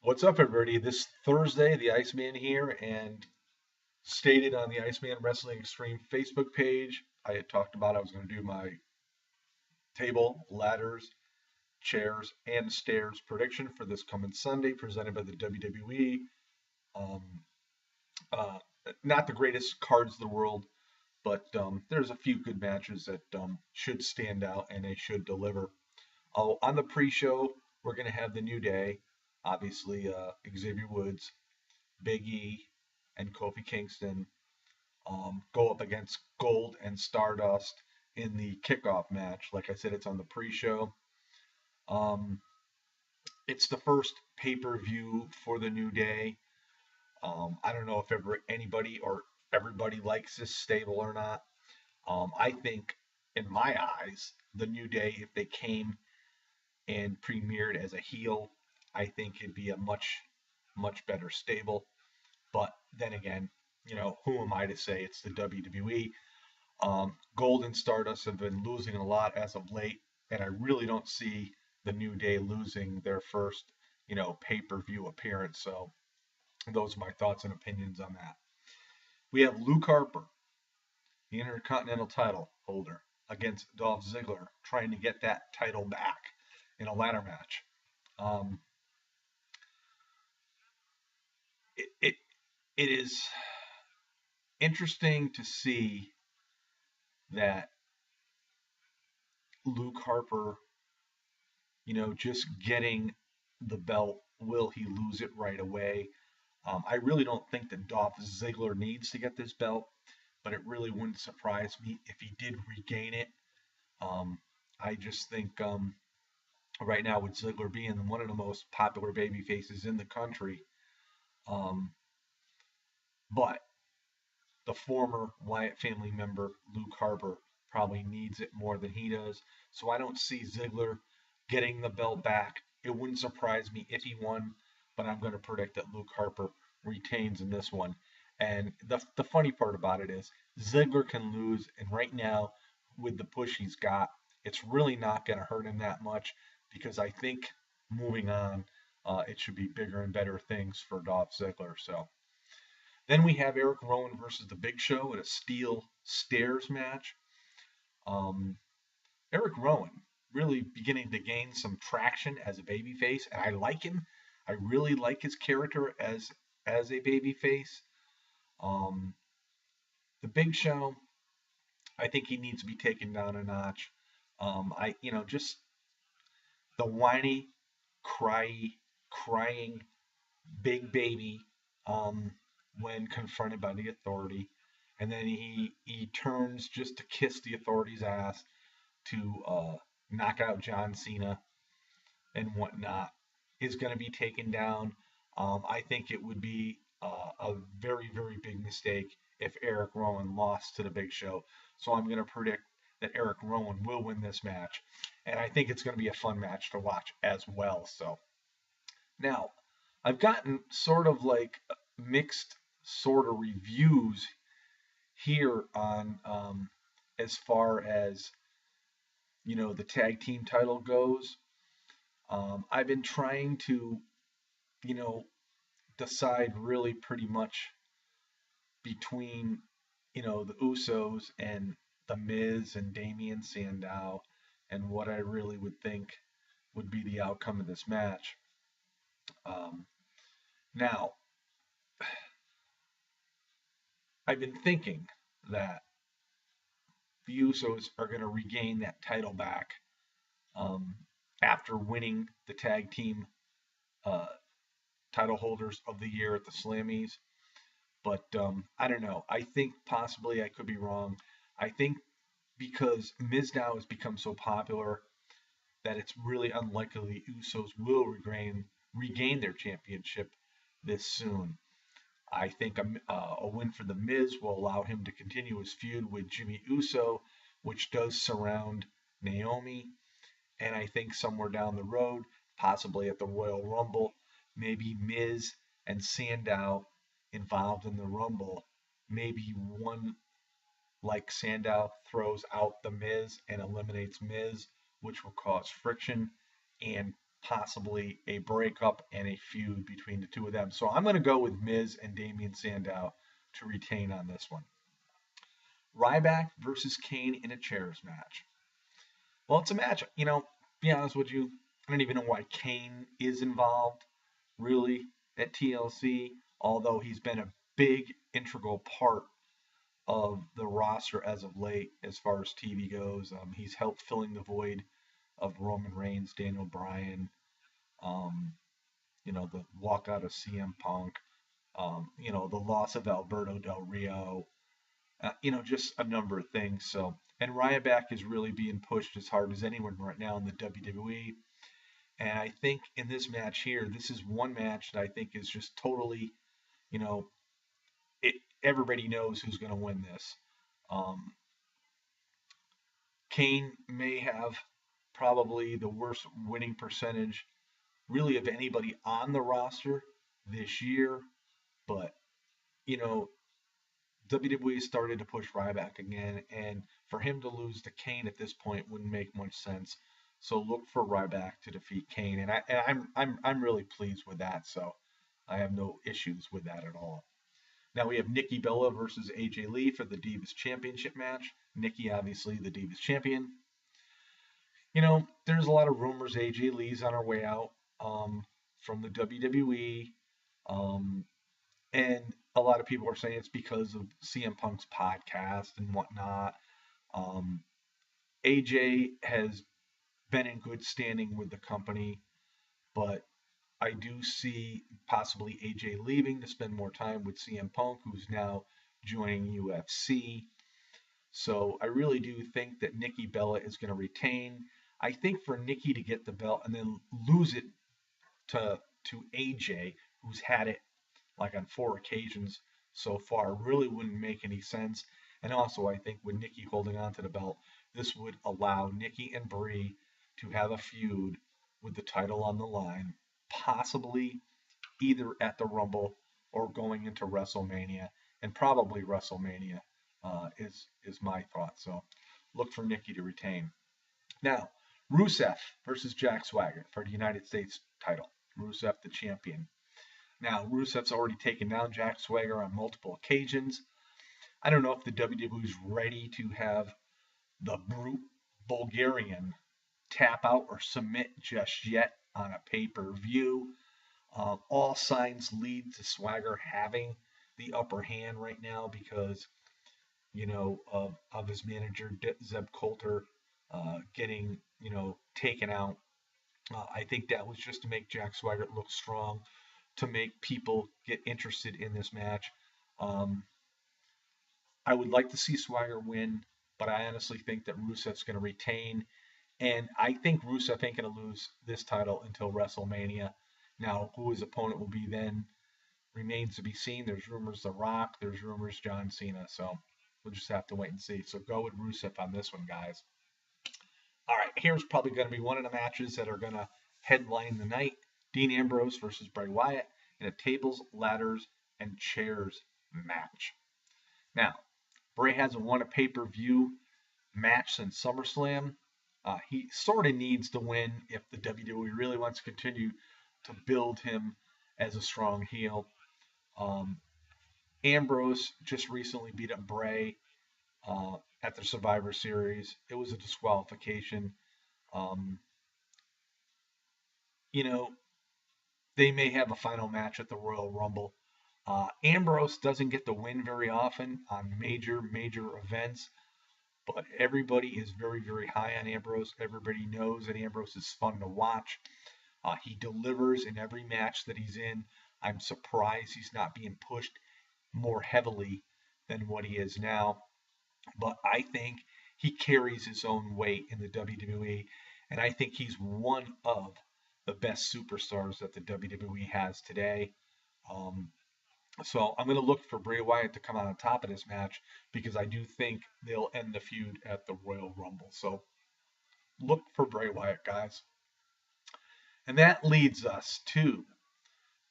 What's up, everybody? This Thursday, the Iceman here, and stated on the Iceman Wrestling Extreme Facebook page, I had talked about I was going to do my table, ladders, chairs, and stairs prediction for this coming Sunday, presented by the WWE. Um, uh, Not the greatest cards in the world, but there's a few good matches that should stand out and they should deliver. On the pre-show, we're going to have the New Day, obviously Xavier Woods, Big E, and Kofi Kingston go up against Gold and Stardust in the kickoff match. Like I said, it's on the pre-show. Um, it's the first pay-per-view for the New Day. I don't know if anybody or everybody likes this stable or not. I think, in my eyes, the New Day, if they came and premiered as a heel, I think it'd be a much better stable. But then again, who am I to say it's the WWE? Gold and Stardust have been losing a lot as of late, and I really don't see the New Day losing their first, pay-per-view appearance. So those are my thoughts and opinions on that. We have Luke Harper, the Intercontinental title holder, against Dolph Ziggler, trying to get that title back in a ladder match. Um, it it is interesting to see that Luke Harper, just getting the belt, will he lose it right away? I really don't think that Dolph Ziggler needs to get this belt, but it really wouldn't surprise me if he did regain it. Um, I just think right now, with Ziggler being one of the most popular baby faces in the country, um, but the former Wyatt family member, Luke Harper, probably needs it more than he does. So I don't see Ziggler getting the belt back. It wouldn't surprise me if he won, but I'm going to predict that Luke Harper retains in this one. And the funny part about it is Ziggler can lose, and right now, with the push he's got, it's really not going to hurt him that much because I think moving on, it should be bigger and better things for Dolph Ziggler. So then we have Eric Rowan versus The Big Show in a steel stairs match. Um, Eric Rowan really beginning to gain some traction as a babyface, and I like him. I really like his character as a babyface. Um, the Big Show, I think he needs to be taken down a notch. Just the whiny, crying big baby um, when confronted by the authority, and then he turns just to kiss the authority's ass to knock out John Cena and whatnot, is going to be taken down. I think it would be a very big mistake if Eric Rowan lost to the Big Show. So I'm going to predict that Eric Rowan will win this match, and I think it's going to be a fun match to watch as well. So now, I've gotten sort of like mixed sort of reviews here on as far as the tag team title goes. I've been trying to you know decide really pretty much between the Usos and the Miz and Damian Sandow and what I really would think would be the outcome of this match. Um, Now, I've been thinking that the Usos are going to regain that title back um, after winning the tag team uh, title holders of the year at the Slammies. But I don't know. I think possibly I could be wrong. I think because Miz now has become so popular that it's really unlikely the Usos will regain their championship this soon. I think a win for The Miz will allow him to continue his feud with Jimmy Uso, which does surround Naomi. And I think somewhere down the road, possibly at the Royal Rumble, maybe Miz and Sandow involved in the Rumble. Maybe one like Sandow throws out the Miz and eliminates Miz, which will cause friction and possibly a breakup and a feud between the two of them. So I'm going to go with Miz and Damian Sandow to retain on this one. Ryback versus Kane in a chairs match. Well, it's a match, be honest with you, I don't even know why Kane is involved, really, at TLC, although he's been a big, integral part of the roster as of late as far as TV goes. He's helped filling the void of Roman Reigns, Daniel Bryan, the walkout of CM Punk, the loss of Alberto Del Rio, just a number of things. So, and Ryback is really being pushed as hard as anyone right now in the WWE. And I think in this match here, this is one match that I think is just totally, everybody knows who's going to win this. Kane may have probably the worst winning percentage really of anybody on the roster this year, but WWE started to push Ryback again, and for him to lose to Kane at this point wouldn't make much sense. So look for Ryback to defeat Kane, and I'm really pleased with that. So I have no issues with that at all. Now we have Nikki Bella versus AJ Lee for the Divas Championship match. Nikki, obviously, the Divas Champion. There's a lot of rumors AJ Lee's on her way out from the WWE. And a lot of people are saying it's because of CM Punk's podcast and whatnot. AJ has been in good standing with the company, but I do see possibly AJ leaving to spend more time with CM Punk, who's now joining UFC. So I really do think that Nikki Bella is going to retain. I think for Nikki to get the belt and then lose it to AJ, who's had it like on 4 occasions so far, really wouldn't make any sense. And also, I think with Nikki holding on to the belt, this would allow Nikki and Brie to have a feud with the title on the line, possibly either at the Rumble or going into WrestleMania, and probably WrestleMania is my thought. So look for Nikki to retain. Now, Rusev versus Jack Swagger for the United States title. Rusev the champion. Now, Rusev's already taken down Jack Swagger on multiple occasions. I don't know if the WWE is ready to have the brute Bulgarian tap out or submit just yet on a pay-per-view. All signs lead to Swagger having the upper hand right now because, of his manager, Zeb Coulter, getting, taken out. I think that was just to make Jack Swagger look strong, to make people get interested in this match. I would like to see Swagger win, but I honestly think that Rusev's going to retain. And I think Rusev ain't going to lose this title until WrestleMania. Now, who his opponent will be then remains to be seen. There's rumors The Rock. There's rumors John Cena. So we'll just have to wait and see. So go with Rusev on this one, guys. All right, here's probably going to be one of the matches that are going to headline the night. Dean Ambrose versus Bray Wyatt in a tables, ladders, and chairs match. Now, Bray hasn't won a pay-per-view match since SummerSlam. He sort of needs to win if the WWE really wants to continue to build him as a strong heel. Ambrose just recently beat up Bray at the Survivor Series. It was a disqualification. They may have a final match at the Royal Rumble. Ambrose doesn't get the win very often on major events, but everybody is very, very high on Ambrose. Everybody knows that Ambrose is fun to watch. He delivers in every match that he's in. I'm surprised he's not being pushed more heavily than what he is now. But I think he carries his own weight in the WWE, and I think he's one of the best superstars that the WWE has today. So I'm going to look for Bray Wyatt to come out on top of this match because I do think they'll end the feud at the Royal Rumble. So look for Bray Wyatt, guys. And that leads us to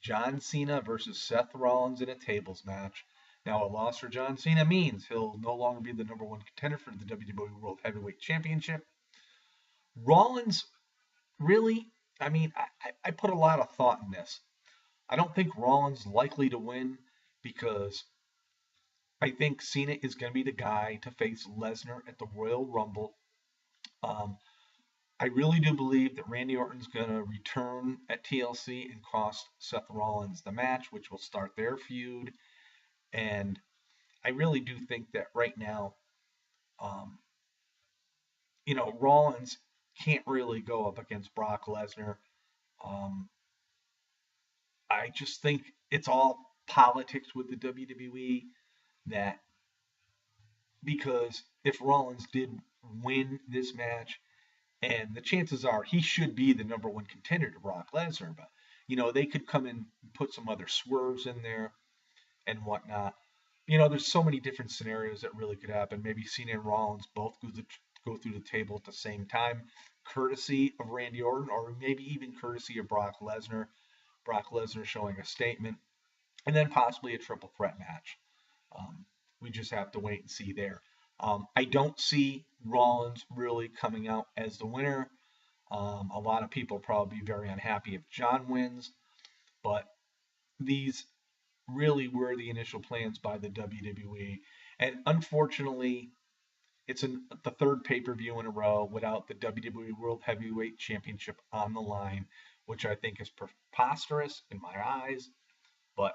John Cena versus Seth Rollins in a tables match. Now, a loss for John Cena means he'll no longer be the number one contender for the WWE World Heavyweight Championship. Rollins, really, I mean, I put a lot of thought in this. I don't think Rollins likely to win because I think Cena is going to be the guy to face Lesnar at the Royal Rumble. Um, I really do believe that Randy Orton's going to return at TLC and cost Seth Rollins the match, which will start their feud. And I really do think that right now, um, Rollins can't really go up against Brock Lesnar. Um, I just think it's all politics with the WWE that because if Rollins did win this match, and the chances are he should be the number one contender to Brock Lesnar, but they could come in and put some other swerves in there and whatnot. There's so many different scenarios that really could happen. Maybe Cena and Rollins both go through the table at the same time, courtesy of Randy Orton, or maybe even courtesy of Brock Lesnar. Brock Lesnar showing a statement, and then possibly a triple threat match. Um, we just have to wait and see there. I don't see Rollins really coming out as the winner. A lot of people probably be very unhappy if John wins, but these really were the initial plans by the WWE. And unfortunately, it's the third pay-per-view in a row without the WWE World Heavyweight Championship on the line, which I think is preposterous in my eyes, but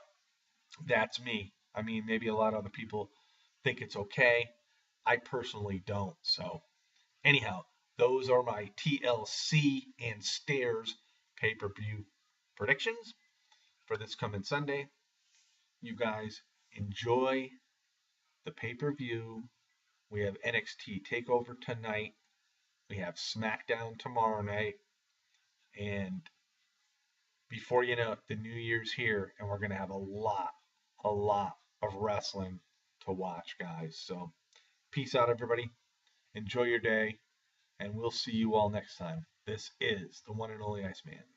that's me. I mean, maybe a lot of other people think it's okay. I personally don't. So, anyhow, those are my TLC and Stairs pay-per-view predictions for this coming Sunday. You guys enjoy the pay-per-view. We have NXT TakeOver tonight. We have SmackDown tomorrow night. And before you know it, the New Year's here, and we're going to have a lot of wrestling to watch, guys. So, peace out, everybody. Enjoy your day, and we'll see you all next time. This is the one and only Iceman.